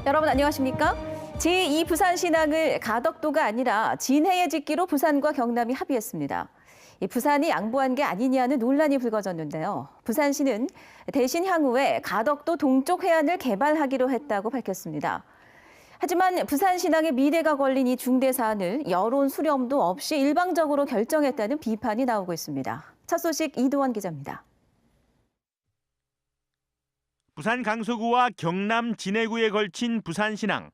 여러분 안녕하십니까? 제2 부산신항을 가덕도가 아니라 진해에 짓기로 부산과 경남이 합의했습니다. 부산이 양보한 게 아니냐는 논란이 불거졌는데요. 부산시는 대신 향후에 가덕도 동쪽 해안을 개발하기로 했다고 밝혔습니다. 하지만 부산신항의 미래가 걸린 이 중대 사안을 여론 수렴도 없이 일방적으로 결정했다는 비판이 나오고 있습니다. 첫 소식 이도원 기자입니다. 부산 강서구와 경남 진해구에 걸친 부산신항.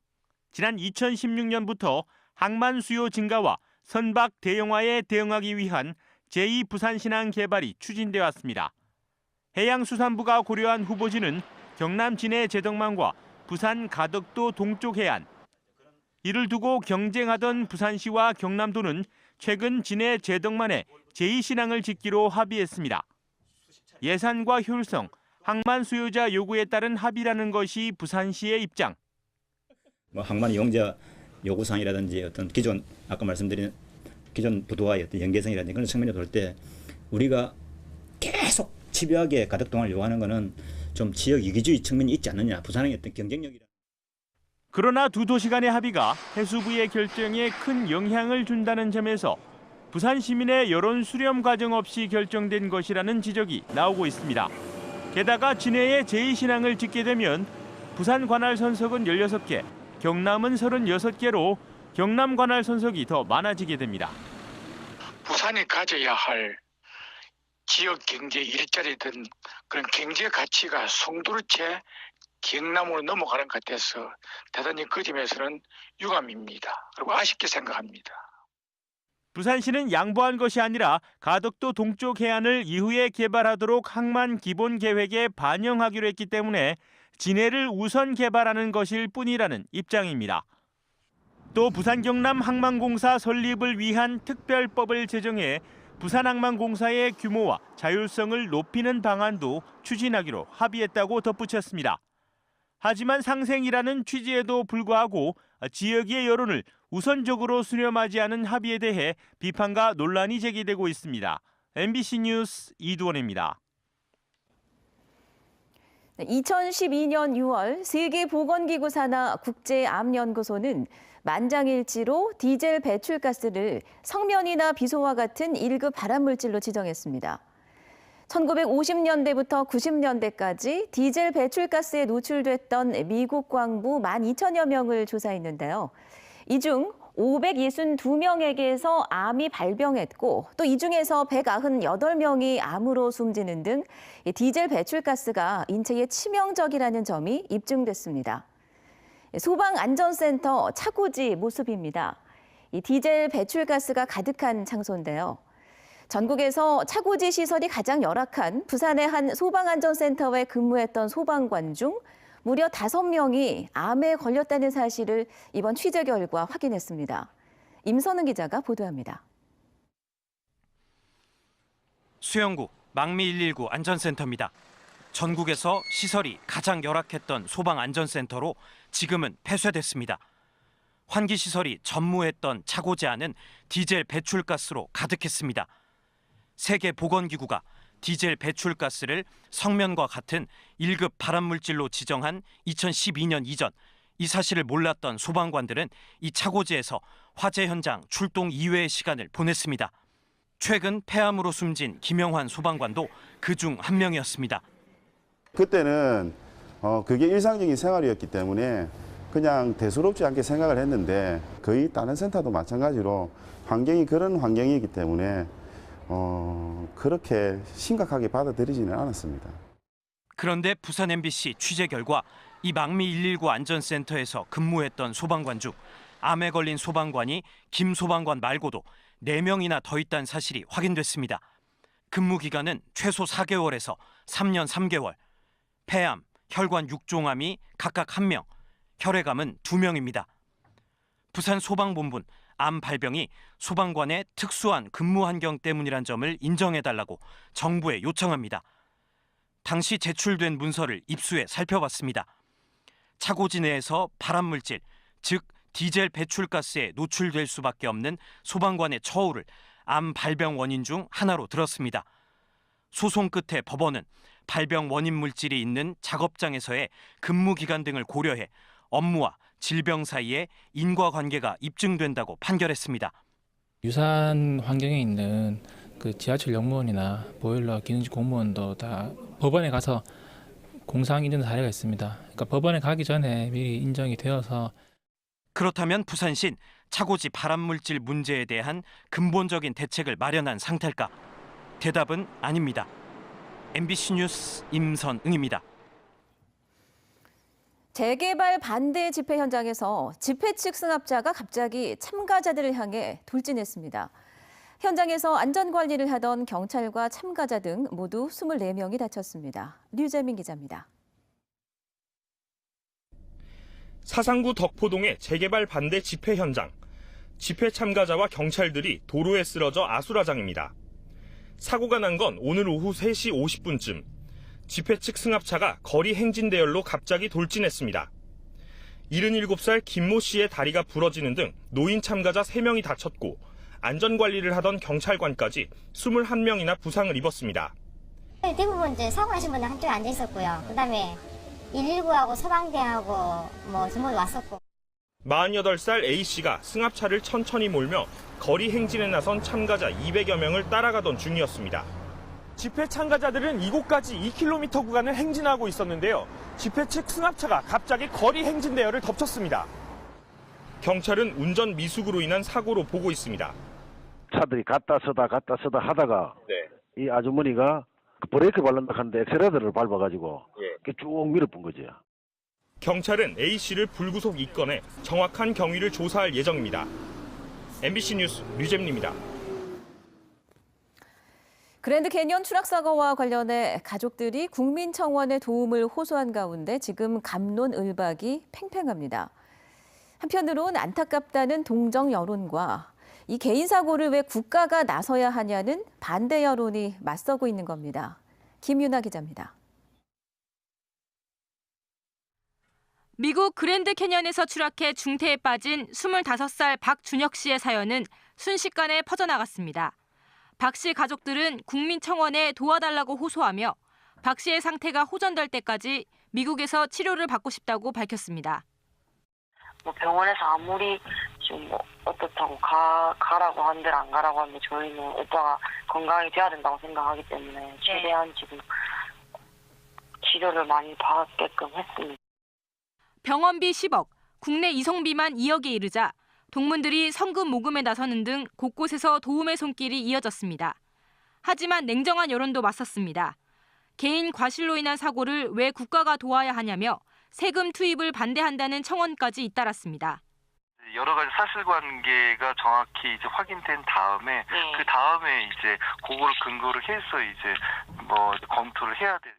지난 2016년부터 항만 수요 증가와 선박 대형화에 대응하기 위한 제2 부산신항 개발이 추진돼 왔습니다. 해양수산부가 고려한 후보지는 경남 진해 제덕만과 부산 가덕도 동쪽 해안. 이를 두고 경쟁하던 부산시와 경남도는 최근 진해 제덕만에 제2신항을 짓기로 합의했습니다. 예산과 효율성, 항만 수요자 요구에 따른 합의라는 것이 부산시의 입장. 항만 이용자 요구사항이라든지 어떤 기존 아까 말씀드린 기존 부도와의 어떤 연계성이라든지 그런 측면에 볼 때 우리가 계속 집요하게 가덕동을 요구하는 것은 좀 지역 이기주의 측면이 있지 않느냐. 부산의 어떤 경쟁력이라. 그러나 두 도시 간의 합의가 해수부의 결정에 큰 영향을 준다는 점에서 부산 시민의 여론 수렴 과정 없이 결정된 것이라는 지적이 나오고 있습니다. 게다가 진해에 제2신항을 짓게 되면 부산 관할 선석은 16개, 경남은 36개로 경남 관할 선석이 더 많아지게 됩니다. 부산이 가져야 할 지역 경제 일자리든 그런 경제 가치가 송두리째 경남으로 넘어가는 것 같아서 대단히 그 점에서는 유감입니다. 그리고 아쉽게 생각합니다. 부산시는 양보한 것이 아니라 가덕도 동쪽 해안을 이후에 개발하도록 항만 기본 계획에 반영하기로 했기 때문에 진해를 우선 개발하는 것일 뿐이라는 입장입니다. 또 부산 경남 항만공사 설립을 위한 특별법을 제정해 부산항만공사의 규모와 자율성을 높이는 방안도 추진하기로 합의했다고 덧붙였습니다. 하지만 상생이라는 취지에도 불구하고 지역의 여론을 우선적으로 수렴하지 않은 합의에 대해 비판과 논란이 제기되고 있습니다. MBC 뉴스 이두원입니다. 2012년 6월 세계보건기구 산하 국제암연구소는 만장일치로 디젤 배출가스를 성면이나 비소와 같은 1급 발암물질로 지정했습니다. 1950년대부터 90년대까지 디젤 배출가스에 노출됐던 미국 광부 12,000여 명을 조사했는데요. 이 중 562명에게서 암이 발병했고 또 이 중에서 198명이 암으로 숨지는 등 디젤 배출가스가 인체에 치명적이라는 점이 입증됐습니다. 소방안전센터 차고지 모습입니다. 이 디젤 배출가스가 가득한 장소인데요. 전국에서 차고지 시설이 가장 열악한 부산의 한 소방안전센터에 근무했던 소방관 중 무려 5명이 암에 걸렸다는 사실을 이번 취재 결과 확인했습니다. 임선은 기자가 보도합니다. 수영구 망미 119 안전센터입니다. 전국에서 시설이 가장 열악했던 소방안전센터로 지금은 폐쇄됐습니다. 환기시설이 전무했던 차고지 안은 디젤 배출가스로 가득했습니다. 세계보건기구가 디젤 배출가스를 성면과 같은 1급 발암물질로 지정한 2012년 이전 이 사실을 몰랐던 소방관들은 이 차고지에서 화재 현장 출동 이외의 시간을 보냈습니다. 최근 폐암으로 숨진 김영환 소방관도 그중 한 명이었습니다. 그때는 그게 일상적인 생활이었기 때문에 그냥 대수롭지 않게 생각을 했는데 거의 다른 센터도 마찬가지로 환경이 그런 환경이기 때문에 그렇게 심각하게 받아들이지는 않았습니다. 그런데 부산 MBC 취재 결과 이 망미 119 안전센터에서 근무했던 소방관 중 암에 걸린 소방관이 김 소방관 말고도 4명이나 더 있다는 사실이 확인됐습니다. 근무 기간은 최소 4개월에서 3년 3개월. 폐암, 혈관 6종암이 각각 1명, 혈액암은 2명입니다. 부산 소방본부는 암 발병이 소방관의 특수한 근무 환경 때문이란 점을 인정해달라고 정부에 요청합니다. 당시 제출된 문서를 입수해 살펴봤습니다. 차고지 내에서 발암물질, 즉 디젤 배출가스에 노출될 수밖에 없는 소방관의 처우를 암 발병 원인 중 하나로 들었습니다. 소송 끝에 법원은 발병 원인 물질이 있는 작업장에서의 근무 기간 등을 고려해 업무와 질병 사이에 인과관계가 입증된다고 판결했습니다. 유사한 환경에 있는 그 지하철 역무원이나 보일러 기능직 공무원도 다 법원에 가서 공상 인정 사례가 있습니다. 그러니까 법원에 가기 전에 미리 인정이 되어서. 그렇다면 부산시는 차고지 발암물질 문제에 대한 근본적인 대책을 마련한 상태일까? 대답은 아닙니다. MBC 뉴스 임선응입니다. 재개발 반대 집회 현장에서 집회 측 승합차가 갑자기 참가자들을 향해 돌진했습니다. 현장에서 안전관리를 하던 경찰과 참가자 등 모두 24명이 다쳤습니다. 류재민 기자입니다. 사상구 덕포동의 재개발 반대 집회 현장. 집회 참가자와 경찰들이 도로에 쓰러져 아수라장입니다. 사고가 난 건 오늘 오후 3시 50분쯤. 집회 측 승합차가 거리 행진 대열로 갑자기 돌진했습니다. 77살 김모 씨의 다리가 부러지는 등 노인 참가자 3명이 다쳤고 안전관리를 하던 경찰관까지 21명이나 부상을 입었습니다. 대부분 이제 사고하신 분들 한쪽에 앉아 있었고요. 그다음에 119하고 소방대하고 전부 왔었고. 48살 A씨가 승합차를 천천히 몰며 거리 행진에 나선 참가자 200여 명을 따라가던 중이었습니다. 집회 참가자들은 이곳까지 2km 구간을 행진하고 있었는데요. 집회 측 승합차가 갑자기 거리 행진 대열을 덮쳤습니다. 경찰은 운전 미숙으로 인한 사고로 보고 있습니다. 차들이 갔다 서다 하다가 이 아주머니가 브레이크 밟는다 하는데 엑셀레이터를 밟아가지고 쭉 밀어본 거죠. 경찰은 A씨를 불구속 입건해 정확한 경위를 조사할 예정입니다. MBC 뉴스 류재민입니다. 그랜드 캐니언 추락 사고와 관련해 가족들이 국민청원의 도움을 호소한 가운데 지금 갑론을박이 팽팽합니다. 한편으론 안타깝다는 동정 여론과 이 개인 사고를 왜 국가가 나서야 하냐는 반대 여론이 맞서고 있는 겁니다. 김윤아 기자입니다. 미국 그랜드 캐니언에서 추락해 중태에 빠진 25살 박준혁 씨의 사연은 순식간에 퍼져나갔습니다. 박 씨 가족들은 국민청원에 도와달라고 호소하며 박 씨의 상태가 호전될 때까지 미국에서 치료를 받고 싶다고 밝혔습니다. 병원에서 아무리 지금 어떻다고 가라고 하는데 안 가라고 하는데 저희는 오빠가 건강이 돼야 된다고 생각하기 때문에 최대한 지금 치료를 많이 받게끔 했습니다. 병원비 10억, 국내 이송비만 2억에 이르자 동문들이 성금 모금에 나서는 등 곳곳에서 도움의 손길이 이어졌습니다. 하지만 냉정한 여론도 맞섰습니다. 개인 과실로 인한 사고를 왜 국가가 도와야 하냐며 세금 투입을 반대한다는 청원까지 잇따랐습니다. 여러 가지 사실관계가 정확히 이제 확인된 다음에 그 다음에 이제 그걸 근거로 해서 이제 검토를 해야 돼요.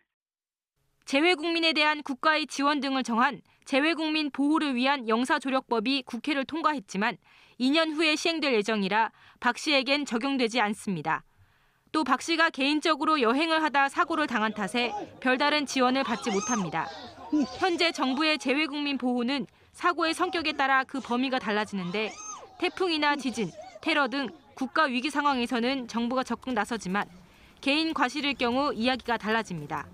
재외국민에 대한 국가의 지원 등을 정한 재외국민 보호를 위한 영사조력법이 국회를 통과했지만 2년 후에 시행될 예정이라 박 씨에겐 적용되지 않습니다. 또 박 씨가 개인적으로 여행을 하다 사고를 당한 탓에 별다른 지원을 받지 못합니다. 현재 정부의 재외국민 보호는 사고의 성격에 따라 그 범위가 달라지는데 태풍이나 지진, 테러 등 국가 위기 상황에서는 정부가 적극 나서지만 개인 과실일 경우 이야기가 달라집니다.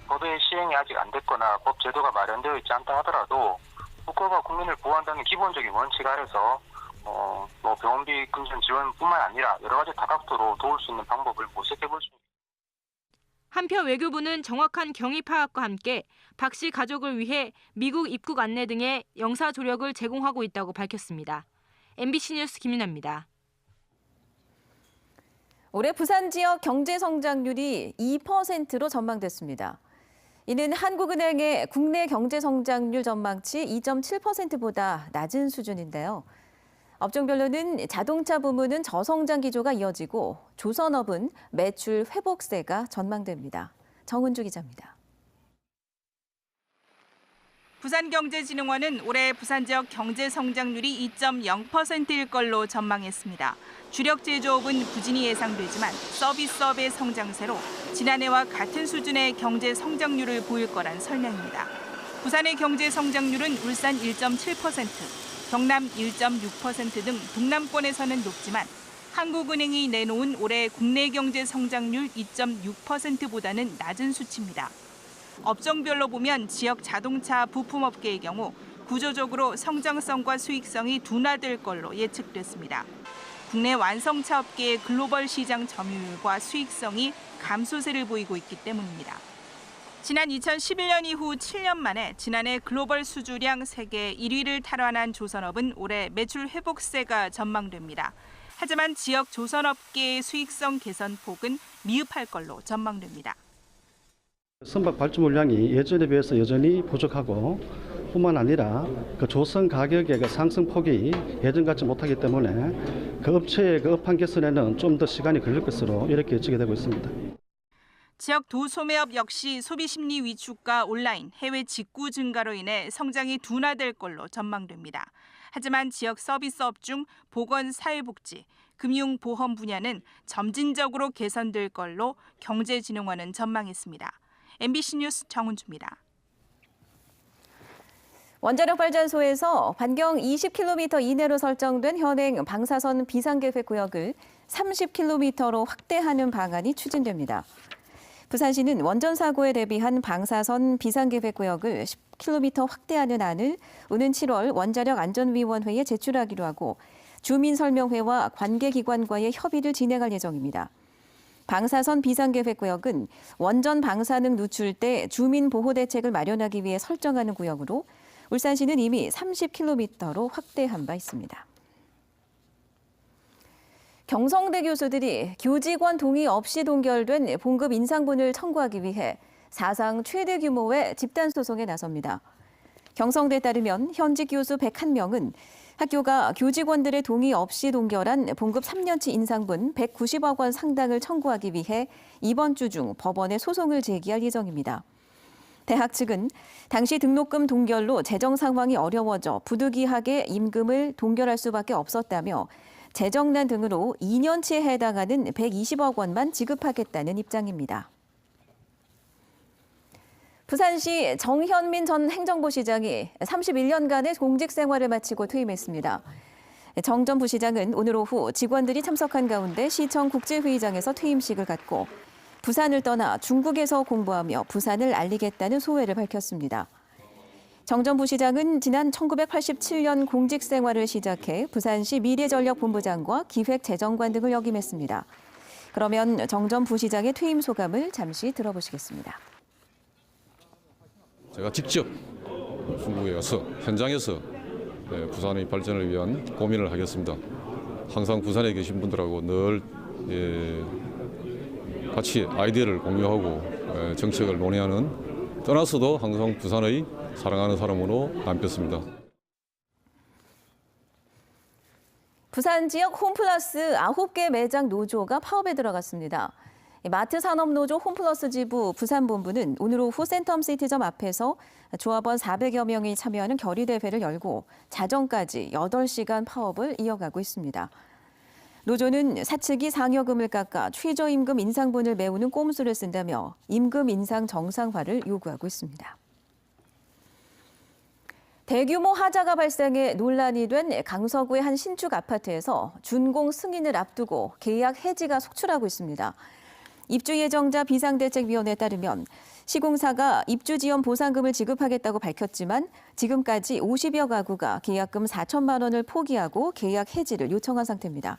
법의 시행이 아직 안 됐거나 법 제도가 마련되어 있지 않다 하더라도 국가가 국민을 보호한다는 기본적인 원칙 아래서 병원비 금전 지원뿐만 아니라 여러 가지 다각도로 도울 수 있는 방법을 모색해 볼 수 있습니다. 한편 외교부는 정확한 경위 파악과 함께 박 씨 가족을 위해 미국 입국 안내 등의 영사 조력을 제공하고 있다고 밝혔습니다. MBC 뉴스 김윤아입니다. 올해 부산 지역 경제 성장률이 2%로 전망됐습니다. 이는 한국은행의 국내 경제 성장률 전망치 2.7%보다 낮은 수준인데요. 업종별로는 자동차 부문은 저성장 기조가 이어지고 조선업은 매출 회복세가 전망됩니다. 정은주 기자입니다. 부산경제진흥원은 올해 부산 지역 경제 성장률이 2.0%일 걸로 전망했습니다. 주력 제조업은 부진이 예상되지만 서비스업의 성장세로 지난해와 같은 수준의 경제 성장률을 보일 거란 설명입니다. 부산의 경제 성장률은 울산 1.7%, 경남 1.6% 등 동남권에서는 높지만 한국은행이 내놓은 올해 국내 경제 성장률 2.6%보다는 낮은 수치입니다. 업종별로 보면 지역 자동차 부품업계의 경우 구조적으로 성장성과 수익성이 둔화될 걸로 예측됐습니다. 국내 완성차 업계의 글로벌 시장 점유율과 수익성이 감소세를 보이고 있기 때문입니다. 지난 2011년 이후 7년 만에 지난해 글로벌 수주량 세계 1위를 탈환한 조선업은 올해 매출 회복세가 전망됩니다. 하지만 지역 조선업계의 수익성 개선 폭은 미흡할 걸로 전망됩니다. 선박 발주 물량이 예전에 비해서 여전히 부족하고 뿐만 아니라 그 조선 가격의 그 상승폭이 예전 같지 못하기 때문에 그 업체의 그 업황 개선에는 좀 더 시간이 걸릴 것으로 이렇게 예측이 되고 있습니다. 지역 도소매업 역시 소비 심리 위축과 온라인, 해외 직구 증가로 인해 성장이 둔화될 걸로 전망됩니다. 하지만 지역 서비스업 중 보건, 사회복지, 금융, 보험 분야는 점진적으로 개선될 걸로 경제진흥원은 전망했습니다. MBC 뉴스 정은주입니다. 원자력 발전소에서 반경 20km 이내로 설정된 현행 방사선 비상계획구역을 30km로 확대하는 방안이 추진됩니다. 부산시는 원전 사고에 대비한 방사선 비상계획구역을 10km 확대하는 안을 오는 7월 원자력 안전위원회에 제출하기로 하고 주민설명회와 관계기관과의 협의를 진행할 예정입니다. 방사선 비상계획구역은 원전 방사능 누출 때 주민보호대책을 마련하기 위해 설정하는 구역으로 울산시는 이미 30km로 확대한 바 있습니다. 경성대 교수들이 교직원 동의 없이 동결된 봉급 인상분을 청구하기 위해 사상 최대 규모의 집단소송에 나섭니다. 경성대에 따르면 현직 교수 101명은 학교가 교직원들의 동의 없이 동결한 봉급 3년치 인상분 190억 원 상당을 청구하기 위해 이번 주 중 법원에 소송을 제기할 예정입니다. 대학 측은 당시 등록금 동결로 재정 상황이 어려워져 부득이하게 임금을 동결할 수밖에 없었다며 재정난 등으로 2년치에 해당하는 120억 원만 지급하겠다는 입장입니다. 부산시 정현민 전 행정부시장이 31년간의 공직 생활을 마치고 퇴임했습니다. 정 전 부시장은 오늘 오후 직원들이 참석한 가운데 시청 국제회의장에서 퇴임식을 갖고 부산을 떠나 중국에서 공부하며 부산을 알리겠다는 소회를 밝혔습니다. 정 전 부시장은 지난 1987년 공직 생활을 시작해 부산시 미래전력본부장과 기획재정관 등을 역임했습니다. 그러면 정 전 부시장의 퇴임 소감을 잠시 들어보시겠습니다. 제가 직접 중국에 가서 현장에서 부산의 발전을 위한 고민을 하겠습니다. 항상 부산에 계신 분들하고 늘 같이 아이디어를 공유하고 정책을 논의하는 떠나서도 항상 부산의 사랑하는 사람으로 남겠습니다. 부산 지역 홈플러스 9개 매장 노조가 파업에 들어갔습니다. 마트 산업노조 홈플러스 지부 부산본부는 오늘 오후 센텀시티점 앞에서 조합원 400여 명이 참여하는 결의대회를 열고 자정까지 8시간 파업을 이어가고 있습니다. 노조는 사측이 상여금을 깎아 최저임금 인상분을 메우는 꼼수를 쓴다며 임금 인상 정상화를 요구하고 있습니다. 대규모 하자가 발생해 논란이 된 강서구의 한 신축 아파트에서 준공 승인을 앞두고 계약 해지가 속출하고 있습니다. 입주예정자 비상대책위원회에 따르면 시공사가 입주지원 보상금을 지급하겠다고 밝혔지만 지금까지 50여 가구가 계약금 4천만 원을 포기하고 계약 해지를 요청한 상태입니다.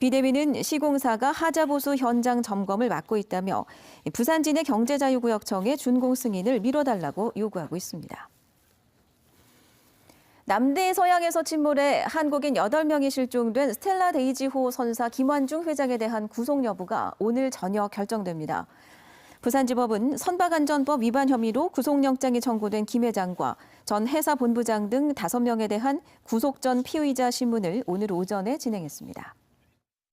비대위는 시공사가 하자 보수 현장 점검을 맡고 있다며 부산진해 경제자유구역청에 준공 승인을 미뤄달라고 요구하고 있습니다. 남대 서양에서 침몰해 한국인 8명이 실종된 스텔라 데이지호 선사 김환중 회장에 대한 구속 여부가 오늘 저녁 결정됩니다. 부산지법은 선박안전법 위반 혐의로 구속영장이 청구된 김 회장과 전 회사 본부장 등 5명에 대한 구속 전 피의자 신문을 오늘 오전에 진행했습니다.